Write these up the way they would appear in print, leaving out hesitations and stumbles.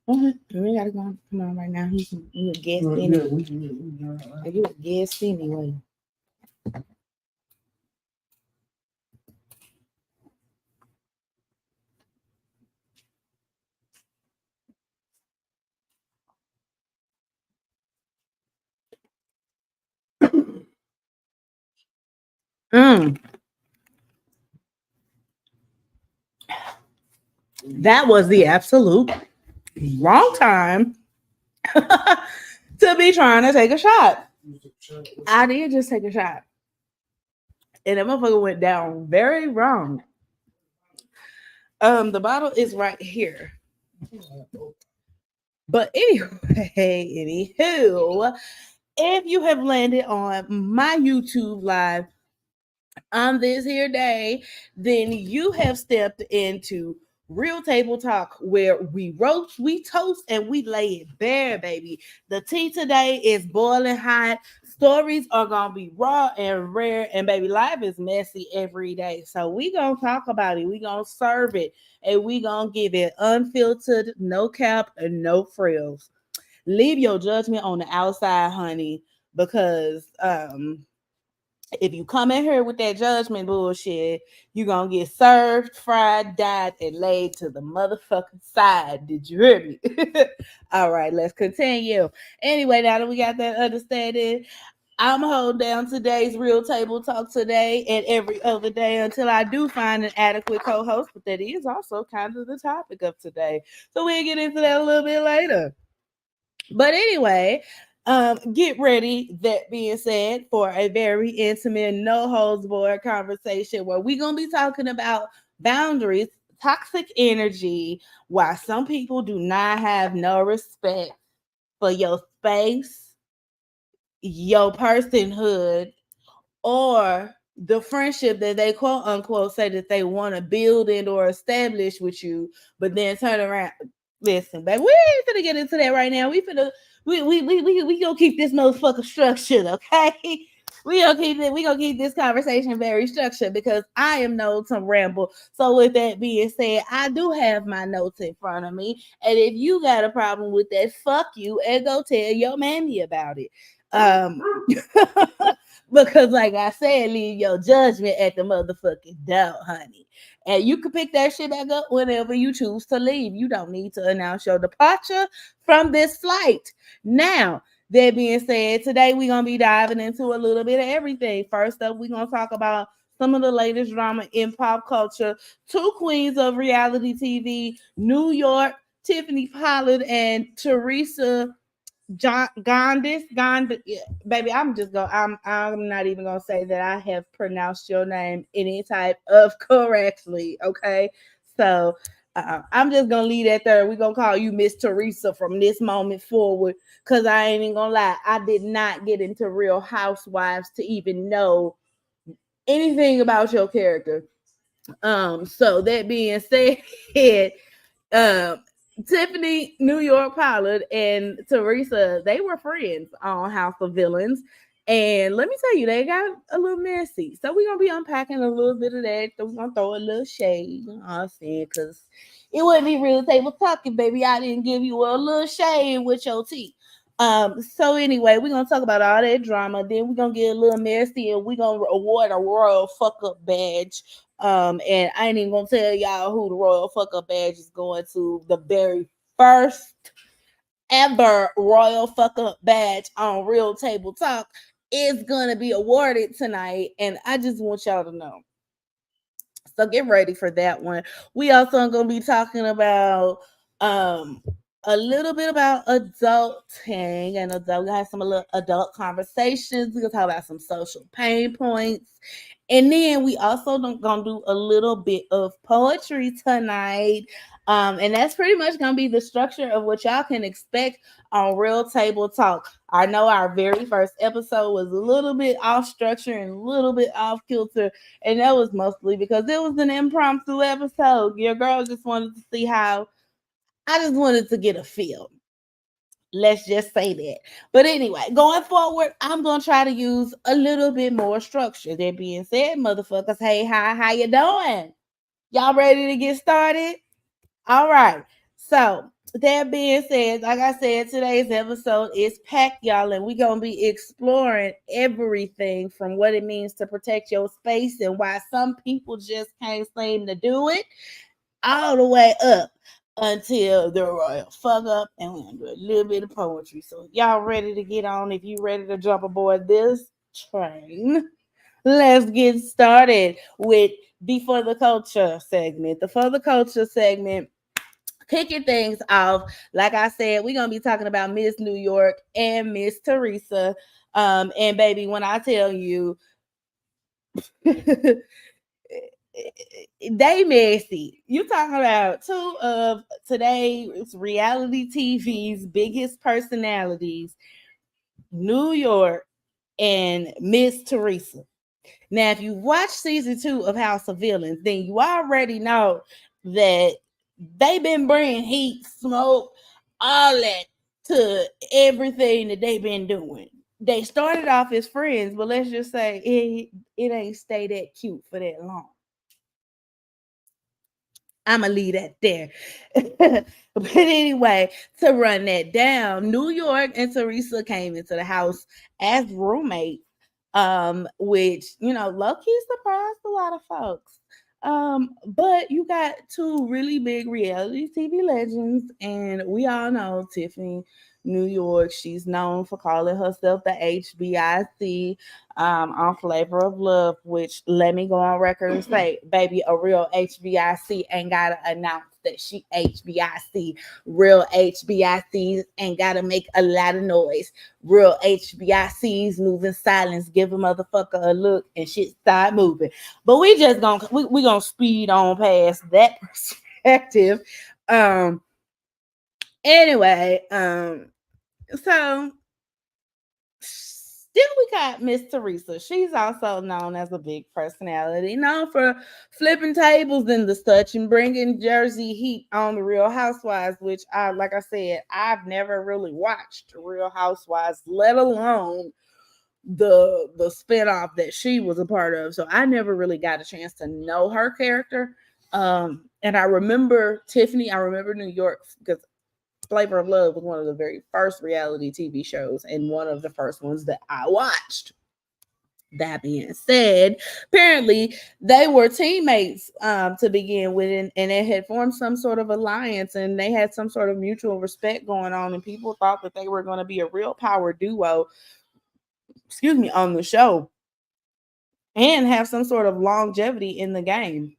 We gotta go. Come on, right now. You a guest anyway. You a guest anyway. Mm, that was the absolute wrong time to be trying to take a shot. I did just take a shot, and that motherfucker went down very wrong. The bottle is right here. But anyway, anywho, if you have landed on my YouTube live on this here day, then you have stepped into Real Table Talk, where we roast, we toast, and we lay it bare, baby. The tea today is boiling hot. Stories are gonna be raw and rare, and baby, life is messy every day. So we gonna talk about it. We gonna serve it, and we gonna give it unfiltered, no cap, and no frills. Leave your judgment on the outside, honey, because if you come in here with that judgment bullshit, you gonna get served, fried, dyed, and laid to the motherfucking side. Did you hear me? All right, let's continue. Anyway, now that we got that understanding, I'm holding down today's Real Table Talk today and every other day until I do find an adequate co-host, but that is also kind of the topic of today. So we'll get into that a little bit later. But anyway, get ready, that being said, for a very intimate, no holds barred conversation where we're going to be talking about boundaries, toxic energy, why some people do not have no respect for your space, your personhood, or the friendship that they quote unquote say that they want to build in or establish with you, but then turn around. Listen, baby, we ain't finna get into that right now. We gonna keep this motherfucker structured, okay? We gonna keep this conversation very structured because I am known to ramble. So with that being said, I do have my notes in front of me, and if you got a problem with that, fuck you and go tell your mammy about it. Um, because like I said, leave your judgment at the motherfucking door, honey. And you can pick that shit back up whenever you choose to leave. You don't need to announce your departure from this flight. Now, that being said, today we're gonna be diving into a little bit of everything. First up, we're gonna talk about some of the latest drama in pop culture. Two queens of reality TV, New York, Tiffany Pollard and Teresa John Gondis, yeah, baby. I'm not even gonna say that I have pronounced your name any type of correctly. Okay, so I'm just gonna leave that there. We're gonna call you Miss Teresa from this moment forward, cause I ain't even gonna lie. I did not get into Real Housewives to even know anything about your character. So that being said, um, Tiffany New York Pollard and Teresa, they were friends on House of Villains. And let me tell you, they got a little messy. So we're gonna be unpacking a little bit of that. So we're gonna throw a little shade, you know what I'm saying? Because it wouldn't be real table talking, baby. I didn't give you a little shade with your teeth. So anyway, we're gonna talk about all that drama. Then we're gonna get a little messy and we're gonna award a royal fuck up badge. And I ain't even gonna tell y'all who the royal fuck up badge is going to. The very first ever royal fuck up badge on Real Table Talk is gonna be awarded tonight, and I just want y'all to know. So get ready for that one. We also gonna be talking about um a little bit about adulting and adult. We have some little adult conversations. We're gonna talk about some social pain points. And then we also gonna do a little bit of poetry tonight. And that's pretty much gonna be the structure of what y'all can expect on Real Table Talk. I know our very first episode was a little bit off structure and a little bit off kilter, and that was mostly because it was an impromptu episode. Your girl just wanted to see how I just wanted to get a feel. Let's just say that. But anyway, going forward, I'm gonna try to use a little bit more structure. That being said, motherfuckers, hey, hi, how you doing? Y'all ready to get started? All right. So that being said, like I said, today's episode is packed, y'all, and we're gonna be exploring everything from what it means to protect your space and why some people just can't seem to do it, all the way up until the royal fuck up, and we're gonna do a little bit of poetry. So y'all ready to get on? If you ready to jump aboard this train, let's get started with Before the Culture segment. The For the Culture segment, kicking things off, like I said, we're gonna be talking about Miss New York and Miss Teresa. And baby, when I tell you they messy. You talking about two of today's reality TV's biggest personalities, New York and Miss Teresa. Now, if you watch season 2 of House of Villains, then you already know that they've been bringing heat, smoke, all that to everything that they've been doing. They started off as friends, but let's just say it ain't stay that cute for that long. I'ma leave that there. But anyway, to run that down, New York and Teresa came into the house as roommates, which low key surprised a lot of folks. But you got two really big reality TV legends, and we all know Tiffany New York. She's known for calling herself the HBIC on Flavor of Love, which let me go on record and say, baby, a real HBIC ain't gotta announce that she HBIC. Real HBICs ain't gotta make a lot of noise. Real HBICs move in silence, give a motherfucker a look, and shit start moving. But we just gonna speed on past that perspective. Um. Anyway. So then we got Miss Teresa. She's also known as a big personality, known for flipping tables and the such and bringing Jersey heat on the Real Housewives, which like I said, I've never really watched Real Housewives, let alone the spinoff that she was a part of. So I never really got a chance to know her character. And I remember Tiffany, I remember New York because Flavor of Love was one of the very first reality TV shows and one of the first ones that I watched. That being said, apparently they were teammates to begin with, and they had formed some sort of alliance, and they had some sort of mutual respect going on, and people thought that they were going to be a real power duo, excuse me, on the show and have some sort of longevity in the game.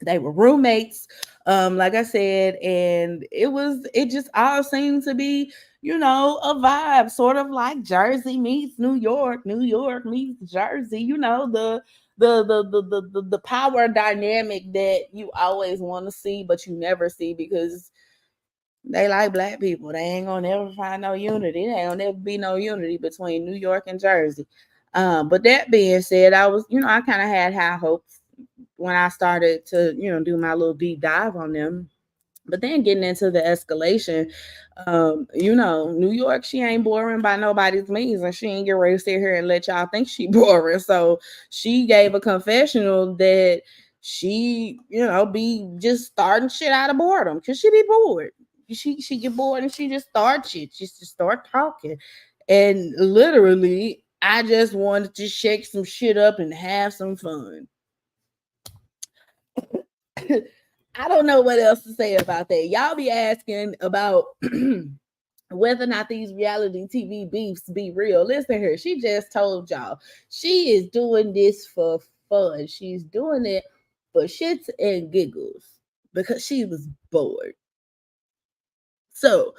They were roommates, like I said, and it just all seemed to be, a vibe, sort of like Jersey meets New York, New York meets Jersey, the power dynamic that you always want to see, but you never see because they like black people. They ain't gonna never find no unity. There ain't gonna never be no unity between New York and Jersey. But that being said, I kind of had high hopes when I started to, do my little deep dive on them. But then getting into the escalation, New York, she ain't boring by nobody's means, and she ain't get ready to sit here and let y'all think she boring. So she gave a confessional that she, be just starting shit out of boredom because she be bored. She get bored and she just start shit. She just start talking, and literally, I just wanted to shake some shit up and have some fun. I don't know what else to say about that. Y'all be asking about whether or not these reality TV beefs be real. Listen here, she just told y'all she is doing this for fun. She's doing it for shits and giggles because she was bored. So,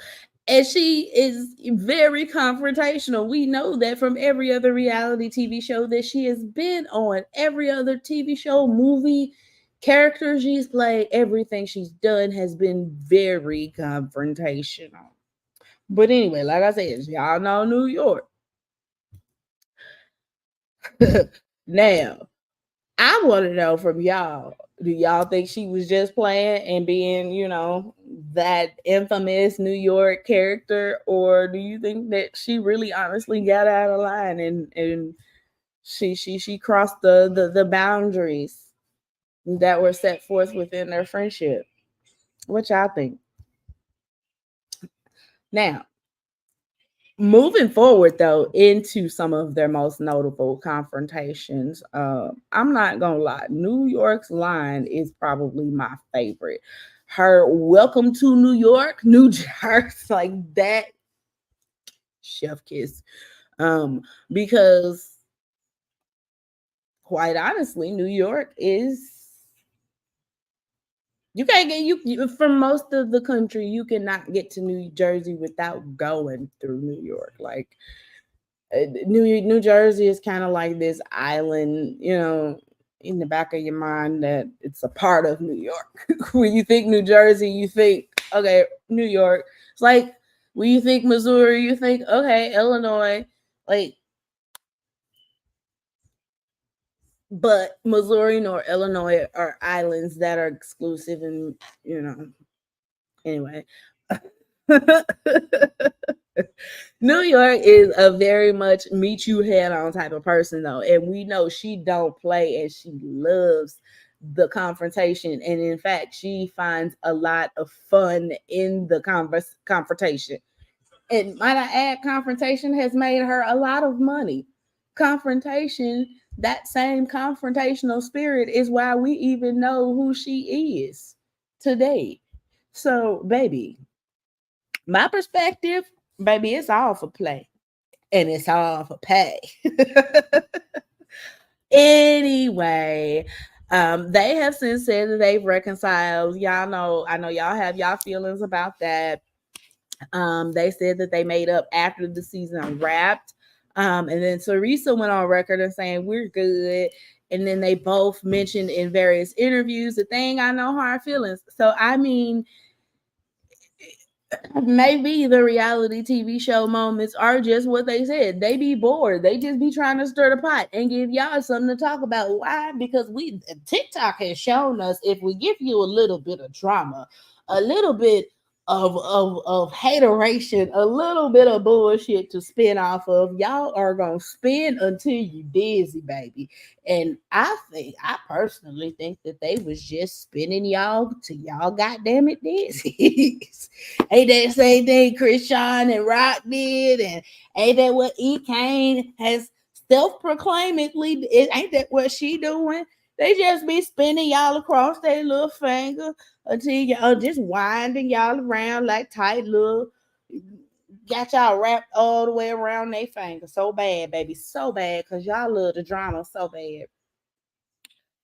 and she is very confrontational. We know that from every other reality TV show that she has been on, every other TV show, movie, character she's played, everything she's done has been very confrontational. But anyway, like I said, y'all know New York. Now, I want to know from y'all, do y'all think she was just playing and being, that infamous New York character, or do you think that she really honestly got out of line and she crossed the boundaries that were set forth within their friendship? What y'all think? Now, moving forward though into some of their most notable confrontations, I'm not gonna lie, New York's line is probably my favorite. Her welcome to New York, New Jersey, like that chef kiss. Because quite honestly, New York is, you can't get you from most of the country, you cannot get to New Jersey without going through New York. Like New Jersey is kind of like this island, in the back of your mind that it's a part of New York. When you think New Jersey, you think okay, New York. It's like when you think Missouri, you think okay, Illinois. Like, but Missouri nor Illinois are islands that are exclusive, and anyway. New York is a very much meet you head on type of person though, and we know she don't play and she loves the confrontation, and in fact she finds a lot of fun in the confrontation. And might I add, confrontation has made her a lot of money. Confrontation, that same confrontational spirit is why we even know who she is today. So baby, my perspective, baby, it's all for play and it's all for pay. Anyway, they have since said that they've reconciled. Y'all know, I know y'all have y'all feelings about that. They said that they made up after the season wrapped. And then Teresa went on record and saying we're good. And then they both mentioned in various interviews the thing I know hard feelings. So I mean, maybe the reality TV show moments are just what they said. They be bored. They just be trying to stir the pot and give y'all something to talk about. Why? Because TikTok has shown us if we give you a little bit of drama, a little bit of hateration, a little bit of bullshit to spin off of, y'all are gonna spin until you dizzy, baby. And I personally think that they was just spinning y'all till y'all goddamn it dizzy. Ain't that the same thing Krishan and Rock did? And ain't that what E. Kane has self-proclaimedly? Ain't that what she doing? They just be spinning y'all across their little finger until y'all just winding y'all around like tight little, got y'all wrapped all the way around their finger. So bad, baby. So bad. Cause y'all love the drama so bad.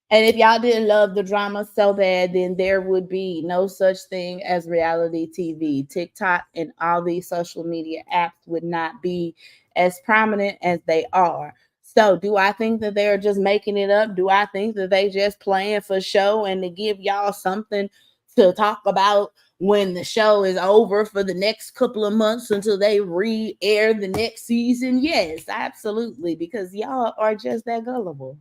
And if y'all didn't love the drama so bad, then there would be no such thing as reality TV. TikTok and all these social media apps would not be as prominent as they are. So, do I think that they're just making it up? Do I think that they just playing for show and to give y'all something to talk about when the show is over for the next couple of months until they re-air the next season? Yes, absolutely, because y'all are just that gullible,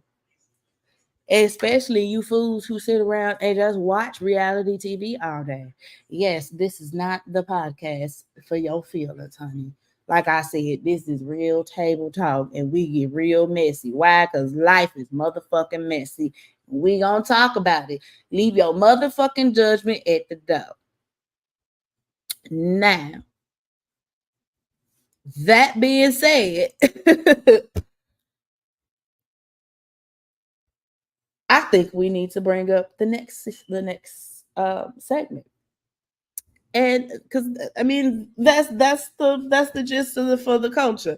especially you fools who sit around and just watch reality TV all day. Yes, this is not the podcast for your feelings, honey. Like I said, this is real table talk and we get real messy. Why? Because life is motherfucking messy. We gonna talk about it. Leave your motherfucking judgment at the door. Now, that being said, I think we need to bring up the next segment. And because I mean that's the gist of the for the culture,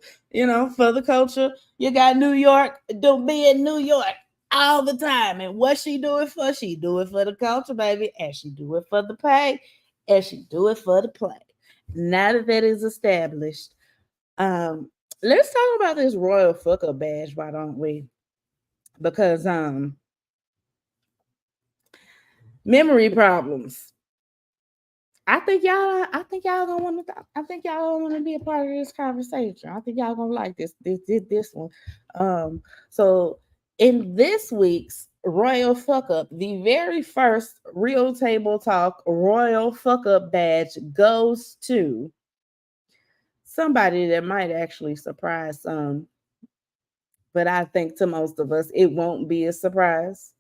for the culture. You got New York, don't be in New York all the time, and what she do it for? She do it for the culture, baby, and she do it for the pay, and she do it for the play. Now that that is established, let's talk about this royal fuck up badge, why don't we? Because memory problems. I think y'all gonna want to. I think y'all gonna want to be a part of this conversation. I think y'all gonna like this one. So in this week's Royal Fuck Up, the very first Real Table Talk Royal Fuck Up badge goes to somebody that might actually surprise some, but I think to most of us it won't be a surprise.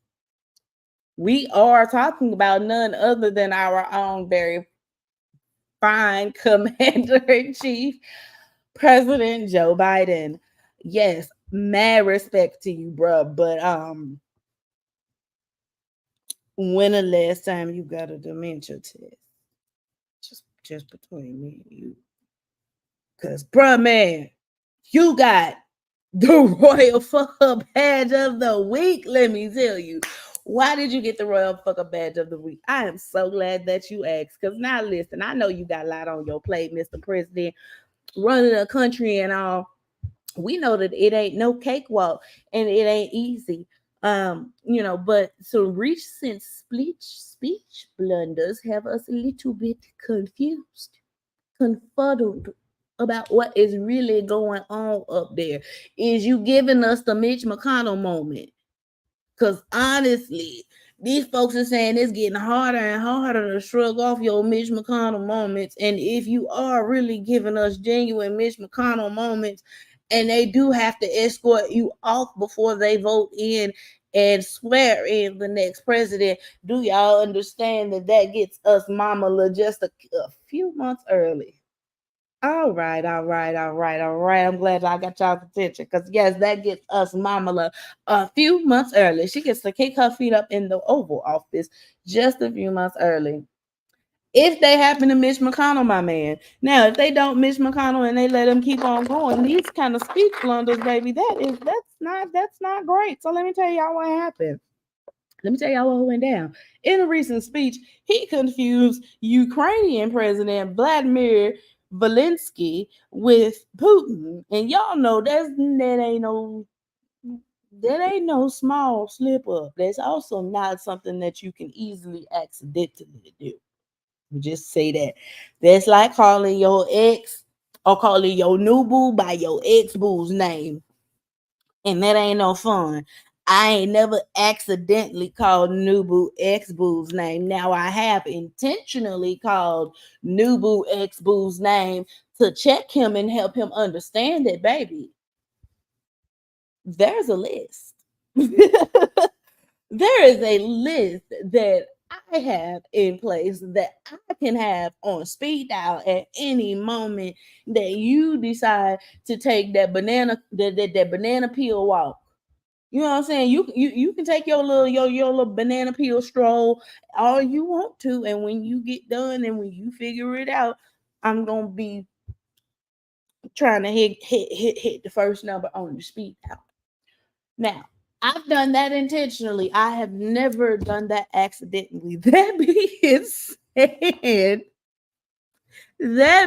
We are talking about none other than our own very fine commander in chief, President Joe Biden. Yes, mad respect to you, bruh. But when the last time you got a dementia test? Just between me and you. Cause bruh man, you got the Royal Fuck Up Badge of the Week. Let me tell you. Why did you get the Royal Fuck Up Badge of the Week? I am so glad that you asked. Because now listen, I know you got a lot on your plate, Mr. President, running a country and all. We know that it ain't no cakewalk and it ain't easy. But some recent speech blunders have us a little bit confused, confuddled about what is really going on up there. Is you giving us the Mitch McConnell moment? Because honestly, these folks are saying it's getting harder and harder to shrug off your Mitch McConnell moments. And if you are really giving us genuine Mitch McConnell moments, and they do have to escort you off before they vote in and swear in the next president, do y'all understand that that gets us Mama just a few months early? All right, all right, all right, all right. I'm glad I got y'all's attention because, yes, that gets us Mama a few months early. She gets to kick her feet up in the Oval Office just a few months early. If they happen to Mitch McConnell, my man. Now, if they don't Mitch McConnell and they let him keep on going, these kind of speech blunders, baby, that's not great. So let me tell y'all what happened. Let me tell y'all what went down. In a recent speech, he confused Ukrainian President Vladimir Zelensky with Putin. And y'all know that ain't no small slip up. That's also not something that you can easily accidentally do. Just say that. That's like calling your ex or calling your new boo by your ex boo's name. And that ain't no fun. I ain't never accidentally called Nubu ex boo's name. Now I have intentionally called Nubu ex boo's name to check him and help him understand that, baby, there's a list. There is a list that I have in place that I can have on speed dial at any moment that you decide to take that banana peel walk. You know what I'm saying? You can take your little banana peel stroll all you want to, and when you get done and when you figure it out, I'm gonna be trying to hit the first number on the speed dial. Now, I've done that intentionally. I have never done that accidentally. That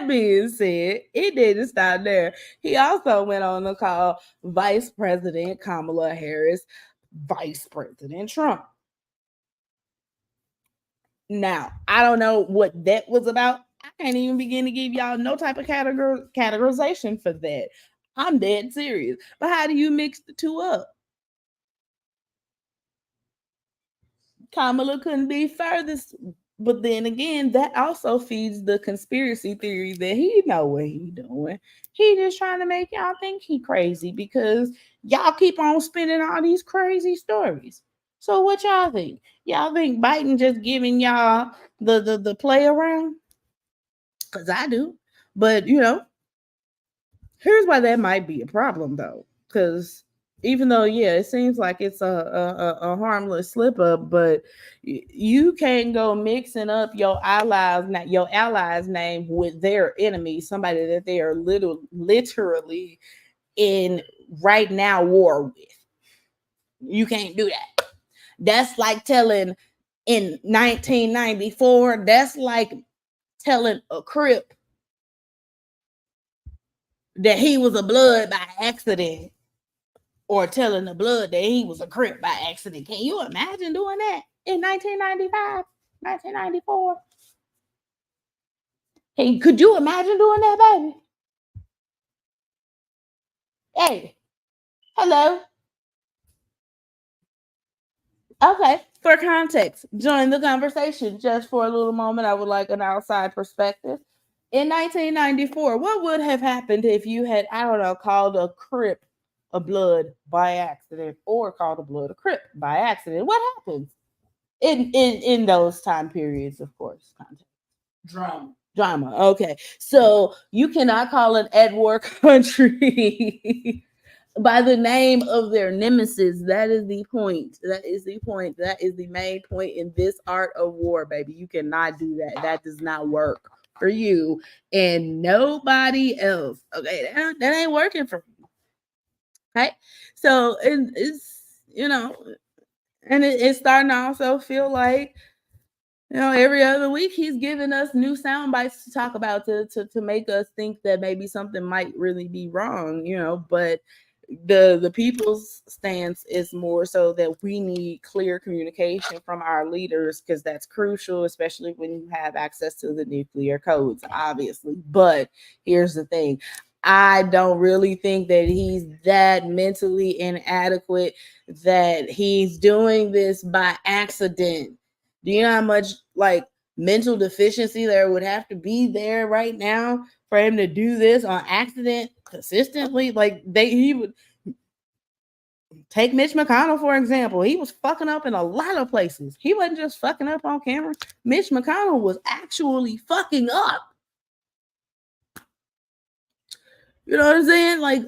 being said, it didn't stop there. He also went on to call Vice President Kamala Harris Vice President Trump. Now, I don't know what that was about. I can't even begin to give y'all no type of categorization for that. I'm dead serious. But how do you mix the two up? Kamala couldn't be furthest. But then again, that also feeds the conspiracy theory that he know what he doing. He just trying to make y'all think he crazy because y'all keep on spinning all these crazy stories. So what y'all think? Y'all think Biden just giving y'all the play around? Cause I do. But here's why that might be a problem though. Because even though, yeah, it seems like it's a harmless slip up, but you can't go mixing up your allies name with their enemy, somebody that they are literally in right now war with. You can't do that. That's like telling in 1994, that's like telling a Crip that he was a blood by accident or telling the blood that he was a Crip by accident. Can you imagine doing that in 1995, 1994? Hey, could you imagine doing that, baby? Hey, hello. Okay, for context, join the conversation just for a little moment. I would like an outside perspective. In 1994, what would have happened if you had, I don't know, called a Crip a blood by accident or called a blood a Crip by accident? What happens? in those time periods, of course. Drama. Drama. Okay. So you cannot call an at war country by the name of their nemesis. That is the point. That is the point. That is the main point in this art of war, baby. You cannot do that. That does not work for you and nobody else. Okay. That ain't working for me. Okay. So it's, and it's starting to also feel like every other week he's giving us new sound bites to talk about to make us think that maybe something might really be wrong, but the people's stance is more so that we need clear communication from our leaders because that's crucial, especially when you have access to the nuclear codes, obviously. But here's the thing. I don't really think that he's that mentally inadequate that he's doing this by accident. Do you know how much like mental deficiency there would have to be there right now for him to do this on accident consistently? Like he would take Mitch McConnell for example. He was fucking up in a lot of places. He wasn't just fucking up on camera. Mitch McConnell was actually fucking up. You know what I'm saying? Like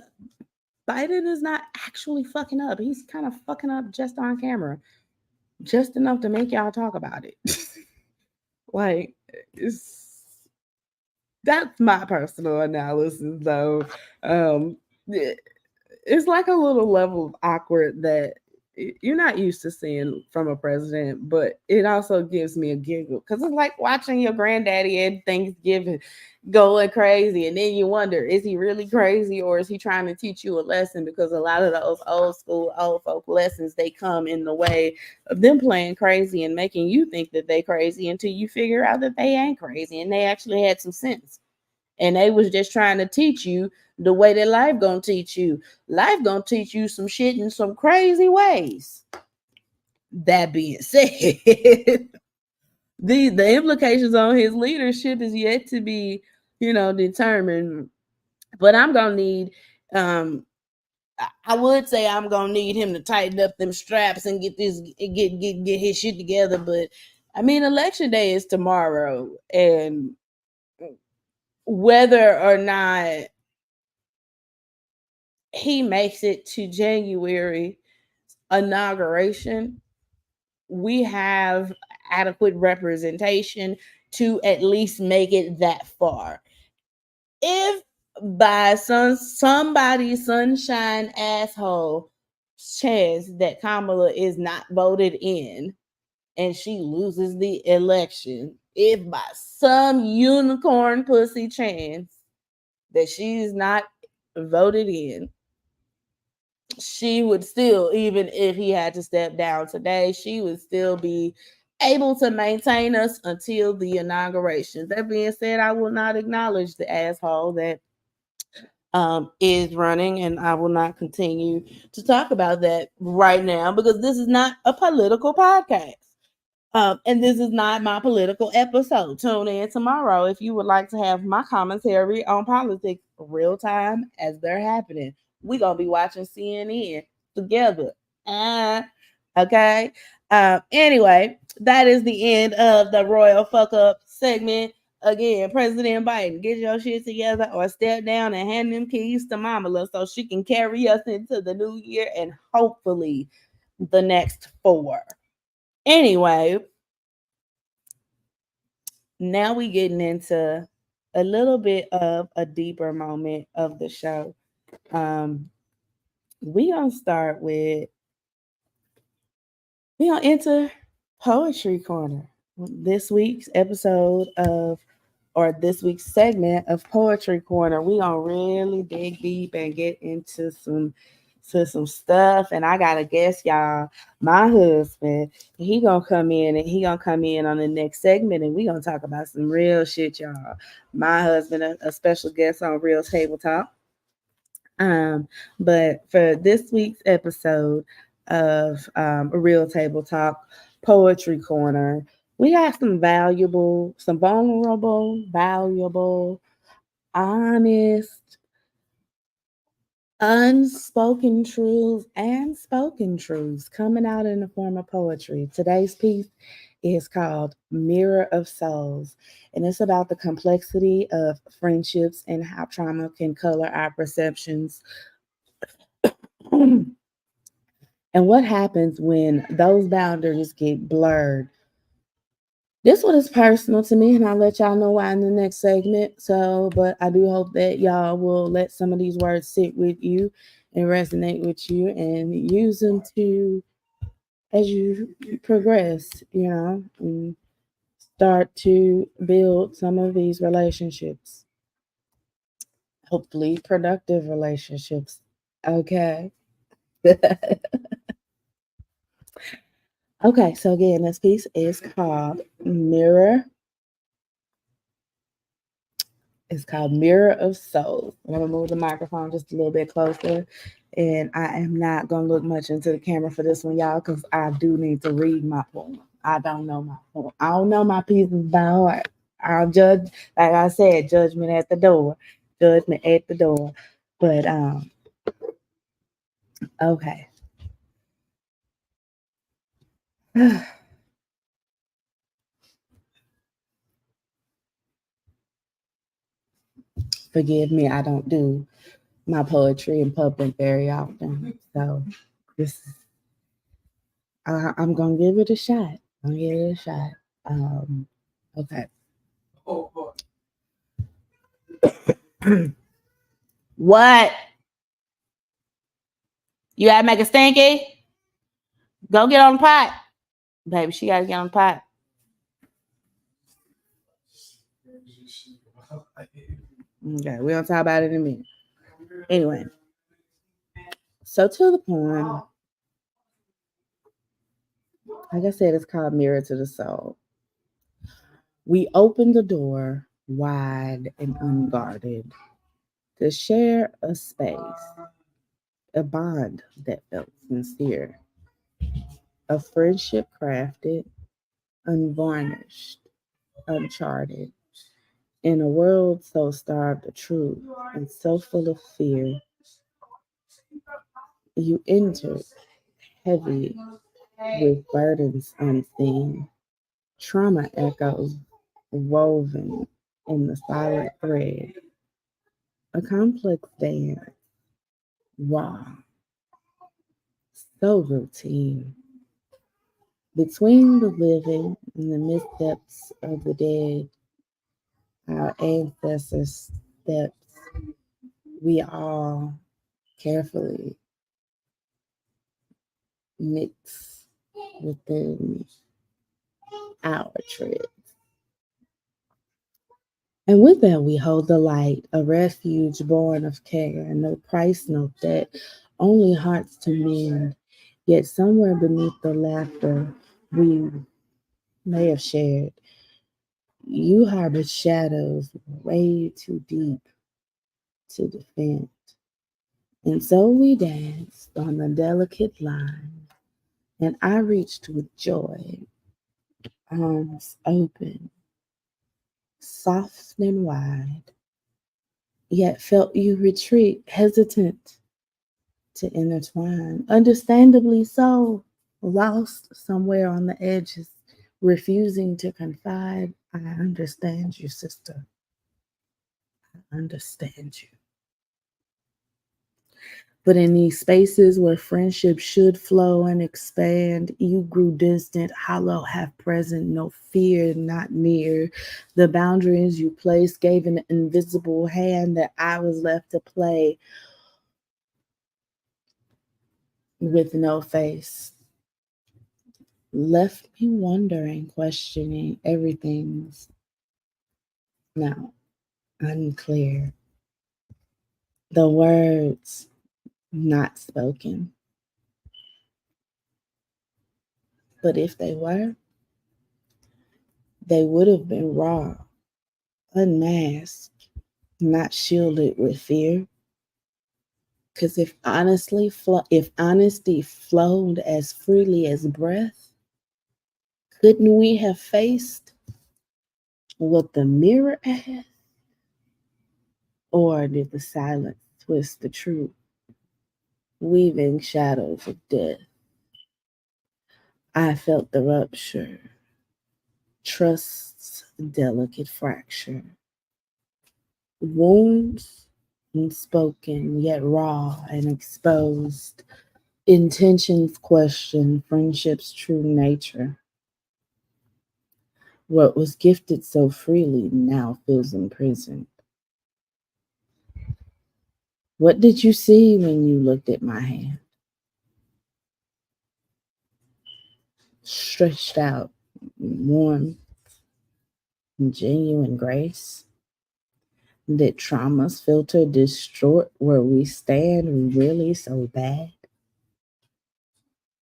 Biden is not actually fucking up. He's kind of fucking up just on camera, just enough to make y'all talk about it. Like it's that's my personal analysis though. It's like a little level of awkward that you're not used to seeing from a president, but it also gives me a giggle because it's like watching your granddaddy at Thanksgiving going crazy, and then you wonder, is he really crazy or is he trying to teach you a lesson? Because a lot of those old school old folk lessons, they come in the way of them playing crazy and making you think that they crazy until you figure out that they ain't crazy and they actually had some sense. And they was just trying to teach you the way that life gonna teach you. Life gonna teach you some shit in some crazy ways. That being said, the implications on his leadership is yet to be, determined. But I'm gonna need I would say I'm gonna need him to tighten up them straps and get his shit together. But I mean, election day is tomorrow, and whether or not he makes it to January inauguration, we have adequate representation to at least make it that far. If by somebody sunshine asshole chance that Kamala is not voted in and she loses the election, if by some unicorn pussy chance that she's not voted in, she would still, even if he had to step down today, she would still be able to maintain us until the inauguration. That being said, I will not acknowledge the asshole that is running, and I will not continue to talk about that right now because this is not a political podcast. And this is not my political episode. Tune in tomorrow if you would like to have my commentary on politics real time as they're happening. We're going to be watching CNN together. Okay. Anyway, that is the end of the Royal Fuck Up segment. Again, President Biden, get your shit together or step down and hand them keys to Mama so she can carry us into the new year and hopefully the next 4. Anyway, now we getting into a little bit of a deeper moment of the show. We gonna enter Poetry Corner. This week's episode of or this week's segment of Poetry Corner, we gonna really dig deep and get into some stuff. And I gotta guess, y'all, my husband, he gonna come in on the next segment, and we gonna talk about some real shit, y'all. My husband, a special guest on Real Table Talk. But for this week's episode of Real Table Talk Poetry Corner, we got some vulnerable, valuable, honest, Unspoken truths and spoken truths coming out in the form of poetry. Today's piece is called Mirror of Souls, and it's about the complexity of friendships and how trauma can color our perceptions. And what happens when those boundaries get blurred. This one is personal to me, and I'll let y'all know why in the next segment. So, but I do hope that y'all will let some of these words sit with you and resonate with you and use them to as you progress, and start to build some of these relationships. Hopefully, productive relationships. Okay. Okay, so again, this piece is called Mirror. It's called Mirror of Souls. I'm gonna move the microphone just a little bit closer. And I am not gonna look much into the camera for this one, y'all, because I do need to read my poem. I don't know my poem. I don't know my pieces by heart. I'll judge, like I said, judgment at the door. Judgment at the door. But okay. Forgive me, I don't do my poetry in public very often. So this I'm gonna give it a shot. I'm gonna give it a shot. Um, okay. What? You gotta make a stinky? Go get on the pot. Baby, she gotta get on the pot. Okay, we'll talk about it in a minute. Anyway, so to the poem, like I said, it's called Mirror to the Soul. We opened the door wide and unguarded to share a space, a bond that felt sincere, a friendship crafted, unvarnished, uncharted. In a world so starved of truth and so full of fear, you entered heavy with burdens unseen, trauma echoes woven in the silent thread, a complex dance, raw, so routine. Between the living and the missteps of the dead, our ancestors' steps, we all carefully mix within our tread. And with that, we hold the light, a refuge born of care, no price, no debt, only hearts to mend. Yet somewhere beneath the laughter we may have shared, you harbored shadows way too deep to defend. And so we danced on the delicate line, and I reached with joy, arms open, soft and wide, yet felt you retreat, hesitant to intertwine. Understandably so, lost somewhere on the edges, refusing to confide. I understand you, sister. I understand you. But in these spaces where friendship should flow and expand, you grew distant, hollow, half present, no fear, not near. The boundaries you placed gave an invisible hand that I was left to play with no face. Left me wondering, questioning everything's now unclear. The words not spoken. But if they were, they would have been raw, unmasked, not shielded with fear. Because if honesty flowed as freely as breath, couldn't we have faced what the mirror asked? Or did the silence twist the truth? weaving shadows of death. I felt the rupture, trust's delicate fracture, wounds unspoken yet raw and exposed, intentions questioned, friendship's true nature. What was gifted so freely now feels imprisoned. What did you see when you looked at my hand? Stretched out, warm, genuine grace. Did trauma's filter distort where we stand really so bad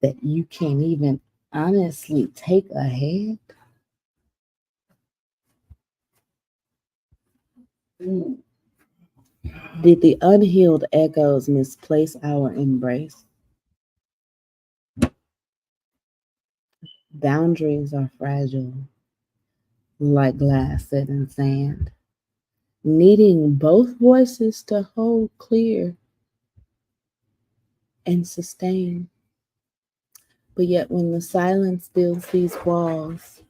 that you can't even honestly take a hand? Did the unhealed echoes misplace our embrace? Boundaries are fragile, like glass set in sand, needing both voices to hold clear and sustain. But yet, when the silence builds these walls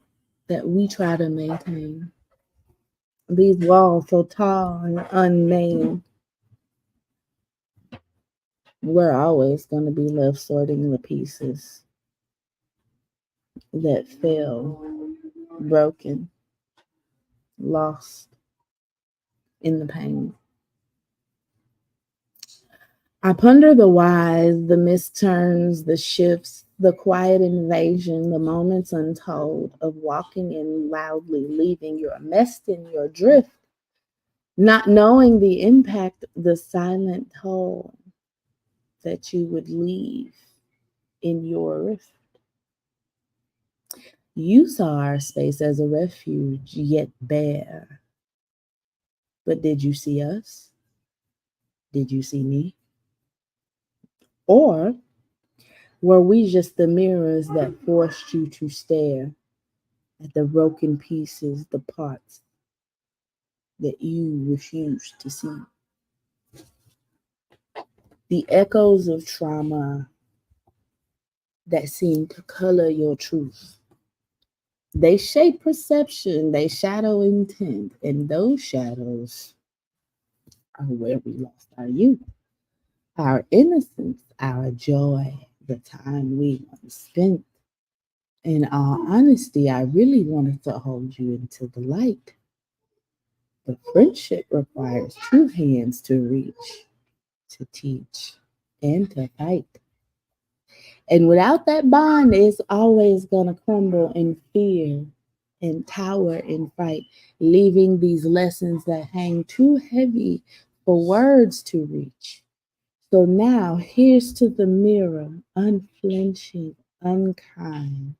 that we try to maintain, these walls so tall and unnamed, we're always going to be left sorting the pieces that fell, broken, lost in the pain. I ponder the whys, the misturns, the shifts, the quiet invasion, the moments untold of walking in loudly, leaving your mess in your drift, not knowing the impact, the silent toll that you would leave in your rift. You saw our space as a refuge, yet bare. But did you see us? Did you see me? Or were we just the mirrors that forced you to stare at the broken pieces, the parts that you refused to see? The echoes of trauma that seem to color your truth. They shape perception, they shadow intent, and those shadows are where we lost our youth, our innocence, our joy, the time we once spent. In all honesty, I really wanted to hold you into the light. But friendship requires two hands to reach, to teach, and to fight. And without that bond, it's always going to crumble in fear and tower in fright, leaving these lessons that hang too heavy for words to reach. So now here's to the mirror, unflinching, unkind,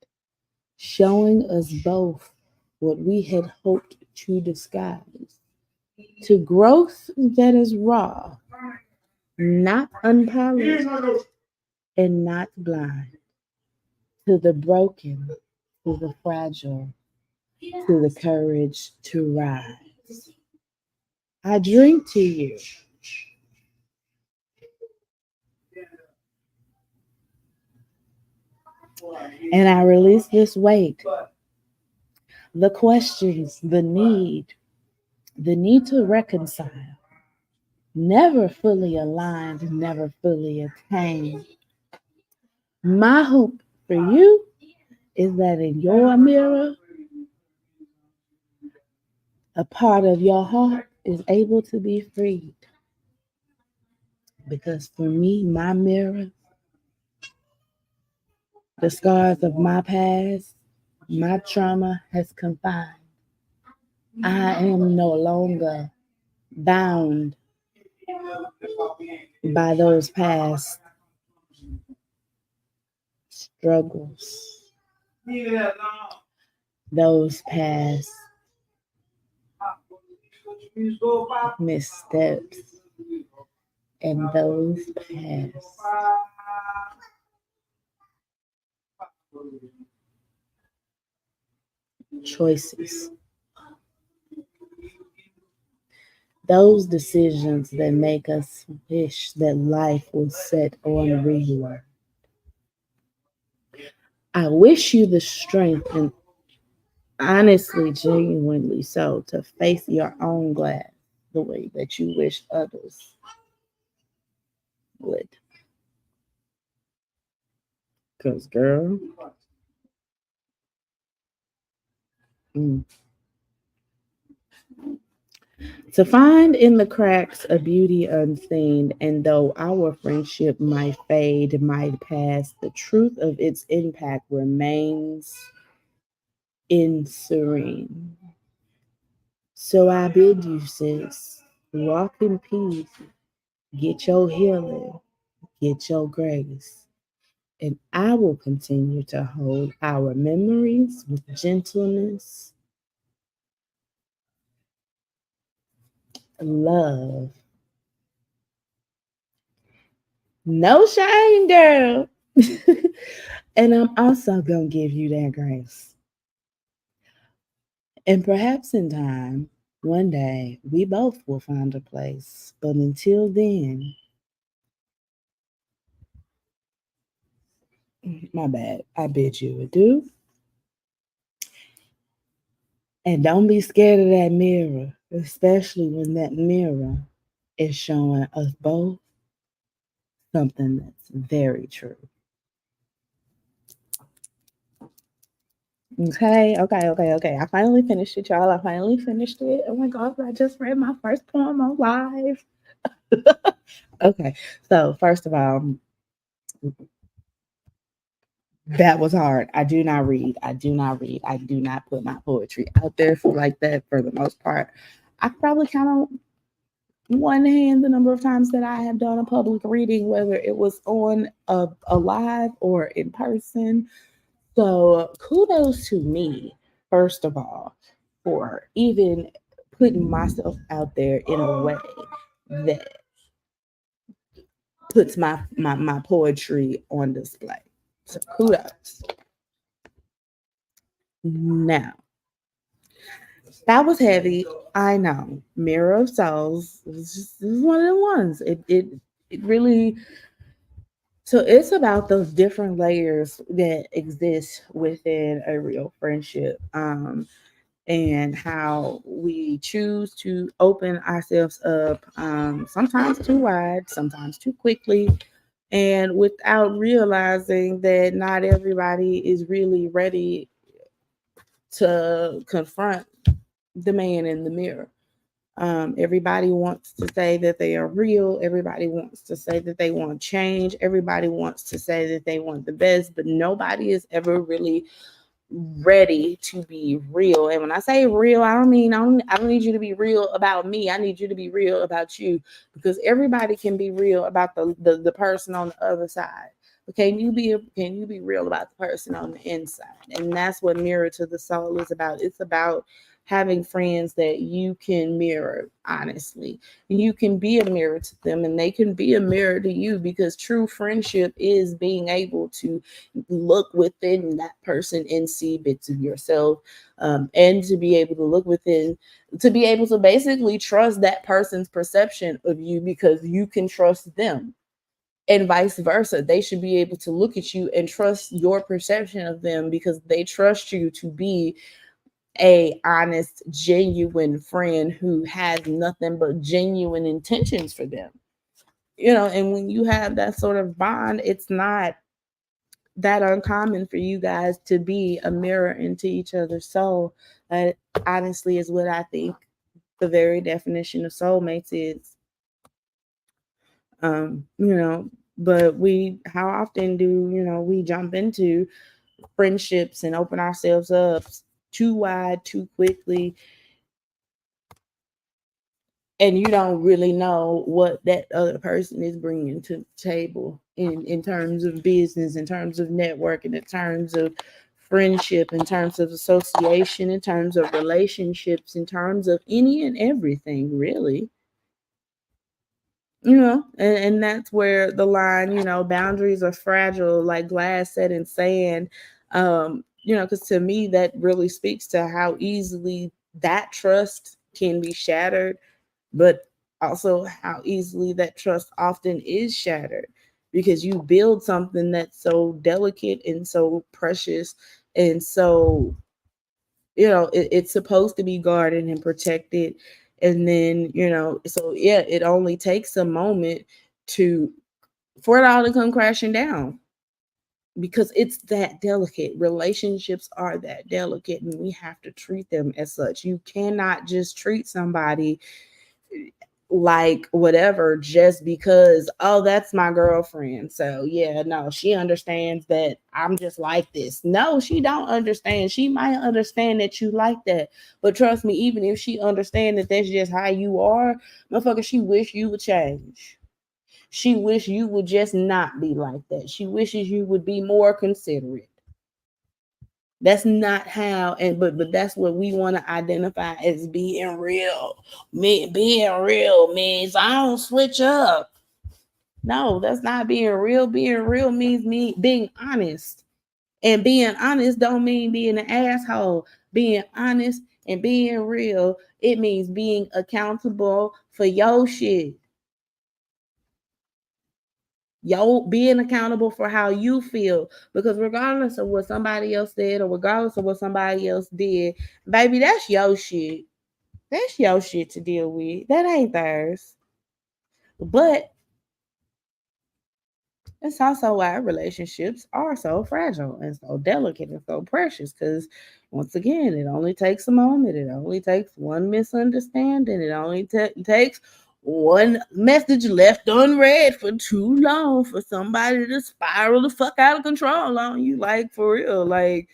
showing us both what we had hoped to disguise, to growth that is raw, not unpolished, and not blind, to the broken, to the fragile, to the courage to rise. I drink to you, and I release this weight, the questions, the need to reconcile, never fully aligned, never fully attained. My hope for you is that in your mirror, a part of your heart is able to be freed. Because for me, my mirror, the scars of my past, my trauma has confined. I am no longer bound by those past struggles, those past missteps, and those past choices. Those decisions that make us wish that life was set on rewind. I wish you the strength and honestly, genuinely so, to face your own glass the way that you wish others would. Because, girl, mm. To find in the cracks a beauty unseen, and though our friendship might fade, might pass, the truth of its impact remains in serene. So I bid you, sis, walk in peace, get your healing, get your grace, and I will continue to hold our memories with gentleness, love, no shame, girl. And I'm also going to give you that grace. And perhaps in time, one day, we both will find a place. But until then, my bad, I bid you adieu. And don't be scared of that mirror, especially when that mirror is showing us both something that's very true. Okay. I finally finished it, y'all. I finally finished it. Oh my gosh, I just read my first poem on live. Okay, so first of all, that was hard. I do not read. I do not read. I do not put my poetry out there for like that for the most part. I probably count on one hand the number of times that I have done a public reading, whether it was on a live or in person. So kudos to me, first of all, for even putting myself out there in a way that puts my poetry on display. So kudos. Now, that was heavy. I know. Mirror of Souls is one of the ones. It really, so it's about those different layers that exist within a real friendship. And how we choose to open ourselves up, sometimes too wide, sometimes too quickly, and without realizing that not everybody is really ready to confront the man in the mirror. Everybody wants to say that they are real. Everybody wants to say that they want change. Everybody wants to say that they want the best, but nobody is ever really ready to be real. And when I say real, I don't need you to be real about me. I need you to be real about you, because everybody can be real about the person on the other side. But can you be real about the person on the inside? And that's what Mirror to the Soul is about. It's about having friends that you can mirror honestly. You can be a mirror to them and they can be a mirror to you, because true friendship is being able to look within that person and see bits of yourself, and to be able to look within, to be able to basically trust that person's perception of you because you can trust them, and vice versa. They should be able to look at you and trust your perception of them because they trust you to be a honest, genuine friend who has nothing but genuine intentions for them. And when you have that sort of bond, it's not that uncommon for you guys to be a mirror into each other's soul. That honestly is what I think the very definition of soulmates is. Um, you know, but how often do, we jump into friendships and open ourselves up too wide, too quickly, and you don't really know what that other person is bringing to the table in terms of business, in terms of networking, in terms of friendship, in terms of association, in terms of relationships, in terms of any and everything, really. And that's where the line, boundaries are fragile like glass set in sand. Because to me that really speaks to how easily that trust can be shattered but also how easily that trust often is shattered because you build something that's so delicate and so precious and so, it's supposed to be guarded and protected. And then, so yeah, it only takes a moment to for it all to come crashing down because it's that delicate. Relationships are that delicate and we have to treat them as such. You cannot just treat somebody like whatever just because, oh, that's my girlfriend, so yeah, no, she understands that I'm just like this. No, she don't understand. She might understand that you like that, but trust me, even if she understand that that's just how you are, motherfucker, she wish you would change. She wish you would just not be like that. She wishes you would be more considerate. That's not how, and but that's what we want to identify as being real. Me being real means I don't switch up. No, that's not being real. Being real means me being honest. And being honest don't mean being an asshole. Being honest and being real, it means being accountable for your shit. Yo, being accountable for how you feel, because regardless of what somebody else said or regardless of what somebody else did, baby, that's your shit. That's your shit to deal with. That ain't theirs. But it's also why relationships are so fragile and so delicate and so precious, because once again, it only takes a moment. It only takes one misunderstanding. It only takes one message left unread for too long for somebody to spiral the fuck out of control on you. Like, for real. Like,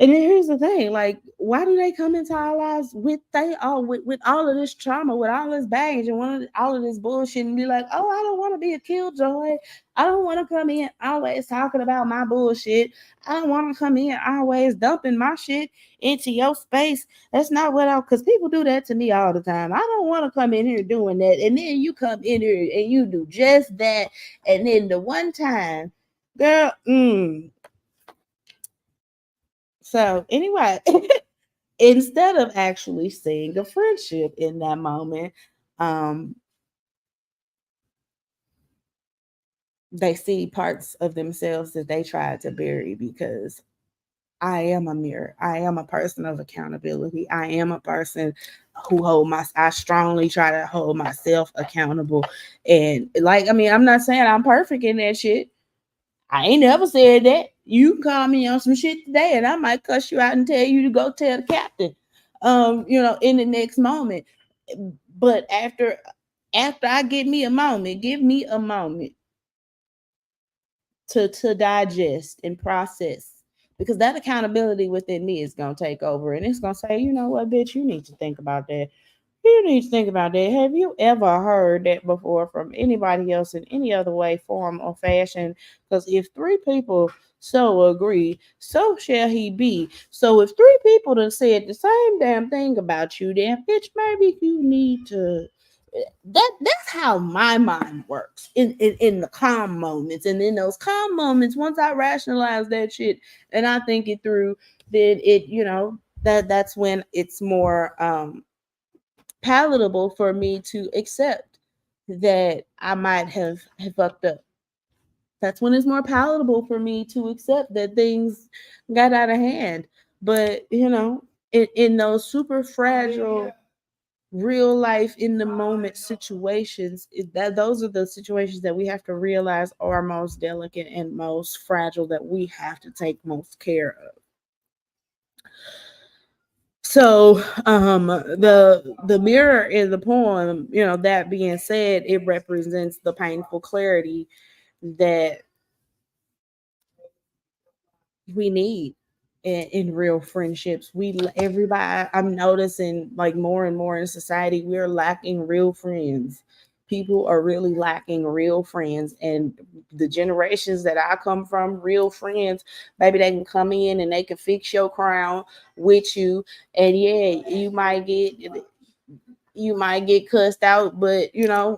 and then here's the thing, like, why do they come into our lives with all of this trauma, with all this baggage, and all of this bullshit, and be like, oh, I don't want to be a killjoy. I don't want to come in always talking about my bullshit. I don't want to come in always dumping my shit into your space. That's not what I. Because people do that to me all the time. I don't want to come in here doing that, and then you come in here and you do just that, and then the one time, girl, So anyway, instead of actually seeing a friendship in that moment, um, they see parts of themselves that they tried to bury because I am a mirror. I am a person of accountability. I am a person I strongly try to hold myself accountable. And like, I mean, I'm not saying I'm perfect in that shit. I ain't never said that. You can call me on some shit today and I might cuss you out and tell you to go tell the captain. In the next moment. But after I get me a moment, give me a moment to digest and process. Because that accountability within me is gonna take over and it's gonna say, you know what, bitch, you need to think about that. You need to think about that. Have you ever heard that before from anybody else in any other way, form, or fashion? Because if three people so agree, so shall he be. So if three people done said the same damn thing about you, then bitch, maybe you need to. That's how my mind works in the calm moments. And in those calm moments, once I rationalize that shit and I think it through, then that's when it's more palatable for me to accept that I might have fucked up. That's when it's more palatable for me to accept that things got out of hand. But in those super fragile real life in the moment situations, that those are the situations that we have to realize are most delicate and most fragile, that we have to take most care of. So the mirror in the poem, that being said, it represents the painful clarity that we need in real friendships. Everybody, I'm noticing, like, more and more in society, we're lacking real friends. People are really lacking real friends, and the generations that I come from, real friends, maybe they can come in and they can fix your crown with you, and yeah, you might get cussed out, but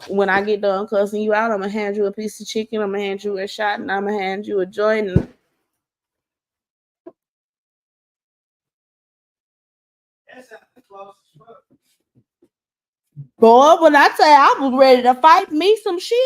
when I get done cussing you out, I'm gonna hand you a piece of chicken, I'm gonna hand you a shot, and I'm gonna hand you a joint. And Boy, when I say I was ready to fight me some shit.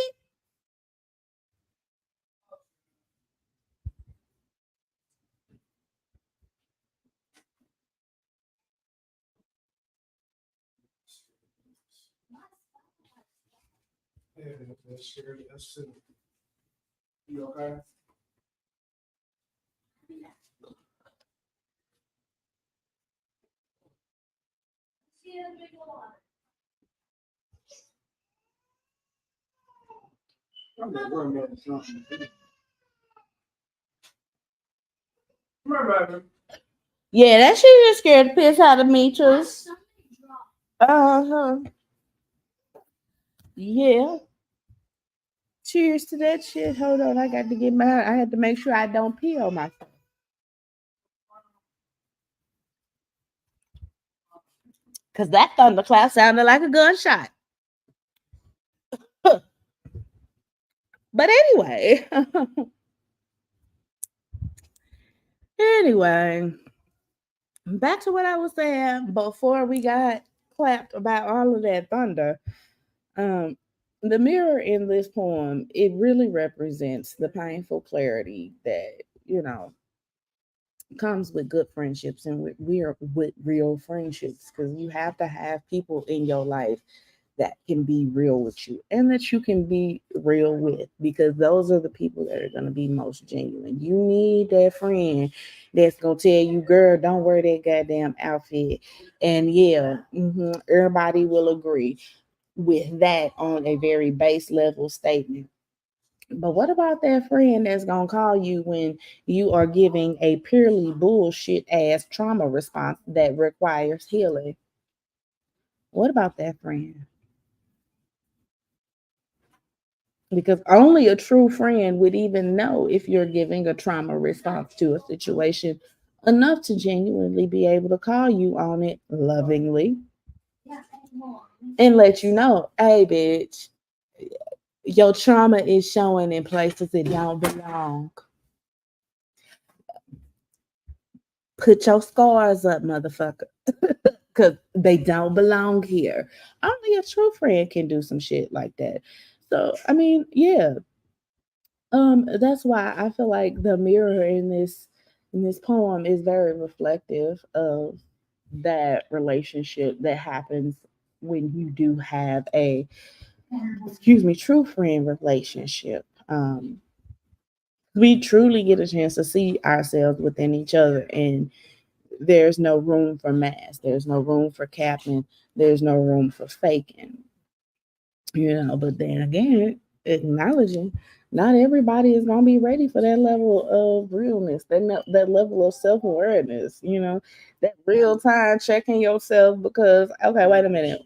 Yeah, that shit just scared the piss out of me too. Uh-huh. Yeah. Cheers to that shit. Hold on, I got to get my. I had to make sure I don't pee on myself. Cause that thunderclap sounded like a gunshot. But anyway, anyway, back to what I was saying before we got clapped about all of that thunder. Um, the mirror in this poem, it really represents the painful clarity that, you know, comes with good friendships and with real friendships, because you have to have people in your life that can be real with you and that you can be real with, because those are the people that are going to be most genuine. You need that friend that's going to tell you, girl, don't wear that goddamn outfit. And yeah, everybody will agree with that on a very base level statement. But what about that friend that's gonna call you when you are giving a purely bullshit ass trauma response that requires healing? What about that friend? Because only a true friend would even know if you're giving a trauma response to a situation enough to genuinely be able to call you on it lovingly and let you know, hey, bitch, your trauma is showing in places it don't belong. Put your scars up, motherfucker, because they don't belong here. Only a true friend can do some shit like that. So, I mean, yeah, that's why I feel like the mirror in this poem is very reflective of that relationship that happens when you do have a, excuse me, true friend relationship. We truly get a chance to see ourselves within each other, and there's no room for mask. There's no room for capping. There's no room for faking. But then again, acknowledging not everybody is gonna be ready for that level of realness, that level of self awareness. That real time checking yourself, because okay, wait a minute.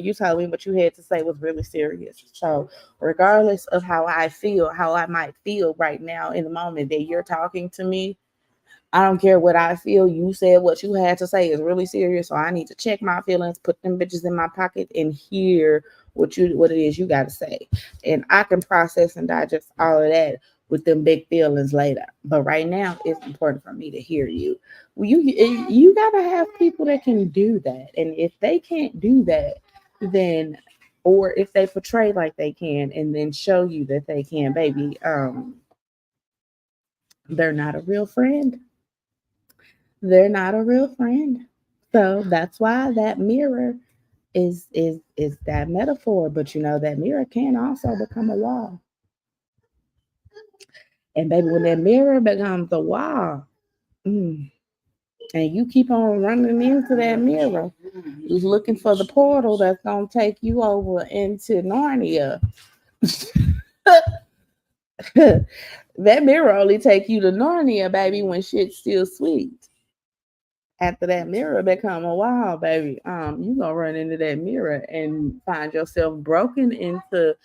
You told me what you had to say was really serious. So regardless of how I feel, how I might feel right now in the moment that you're talking to me, I don't care what I feel. You said what you had to say is really serious, so I need to check my feelings, put them bitches in my pocket, and hear what it is you got to say, and I can process and digest all of that with them big feelings later. But right now, it's important for me to hear you. You gotta have people that can do that, and if they can't do that, then or if they portray like they can and then show you that they can, baby, they're not a real friend. They're not a real friend. So that's why that mirror is that metaphor. But that mirror can also become a wall. And baby, when that mirror becomes a wall, mm, and you keep on running into that mirror, looking for the portal that's gonna take you over into Narnia. That mirror only take you to Narnia, baby, when shit's still sweet. After that mirror become a wall, baby, you gonna run into that mirror and find yourself broken into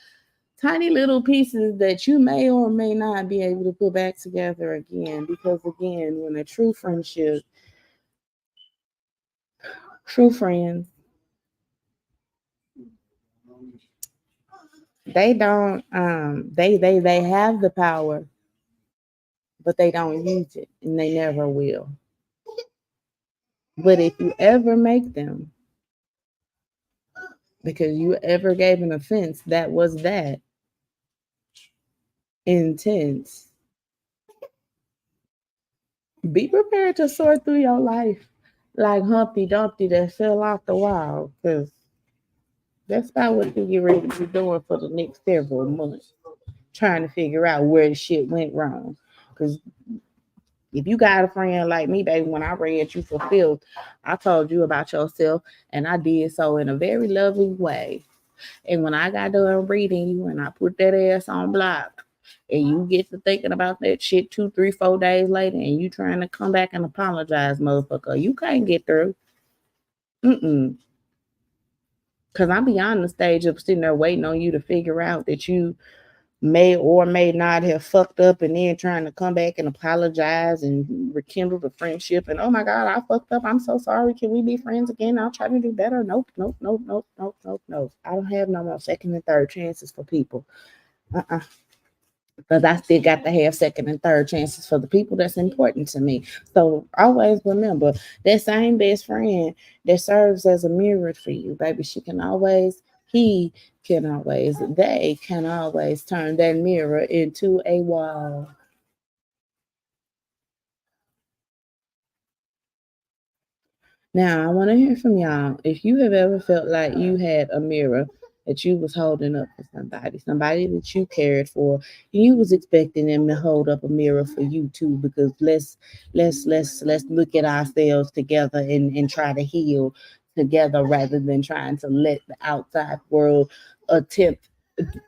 tiny little pieces that you may or may not be able to put back together again. Because again, when a true friendship, true friends, they don't they have the power, but they don't use it and they never will. But if you ever make them because you ever gave an offense that was that intense. Be prepared to sort through your life like Humpty Dumpty that fell off the wall, because that's about what you get ready to be doing for the next several months, trying to figure out where the shit went wrong. Because if you got a friend like me, baby, when I read you for filth, I told you about yourself, and I did so in a very loving way. And when I got done reading you and I put that ass on block, and you get to thinking about that shit 2, 3, 4 days later, and you trying to come back and apologize, motherfucker, you can't get through. Mm-mm. Because I'm beyond the stage of sitting there waiting on you to figure out that you may or may not have fucked up and then trying to come back and apologize and rekindle the friendship. And oh my God, I fucked up. I'm so sorry. Can we be friends again? I'll try to do better. Nope, nope, nope, nope, nope, nope, nope. I don't have no more second and third chances for people. Uh-uh. Because I still got to have second and third chances for the people that's important to me. So always remember that same best friend that serves as a mirror for you, baby. He can always, they can always turn that mirror into a wall. Now, I want to hear from y'all. If you have ever felt like you had a mirror that you was holding up for somebody that you cared for, and you was expecting them to hold up a mirror for you too, because let's look at ourselves together and try to heal together rather than trying to let the outside world attempt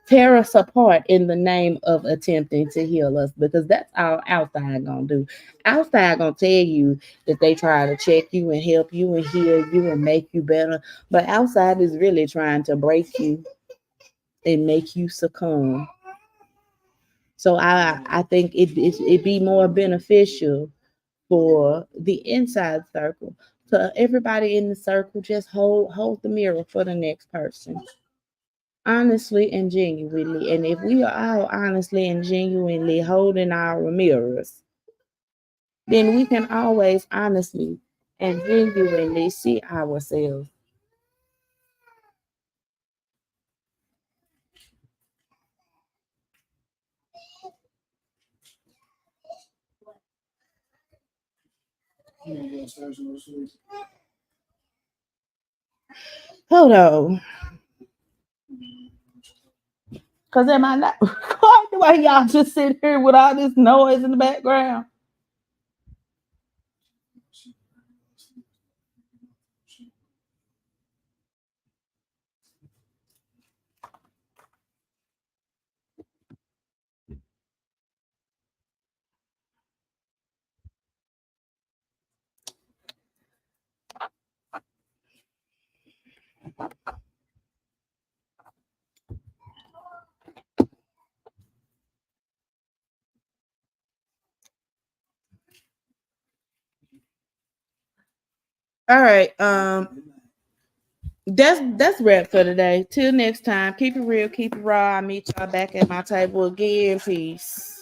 tear us apart in the name of attempting to heal us, because that's all outside gonna do. Outside gonna tell you that they try to check you and help you and heal you and make you better, but outside is really trying to break you and make you succumb. So I think it be more beneficial for the inside circle. So everybody in the circle, just hold the mirror for the next person, honestly and genuinely. And if we are all honestly and genuinely holding our mirrors, then we can always honestly and genuinely see ourselves. Hold on. Cause am I not why y'all just sit here with all this noise in the background? All right. That's wrap for today. Till next time. Keep it real, keep it raw. I'll meet y'all back at my table again. Peace.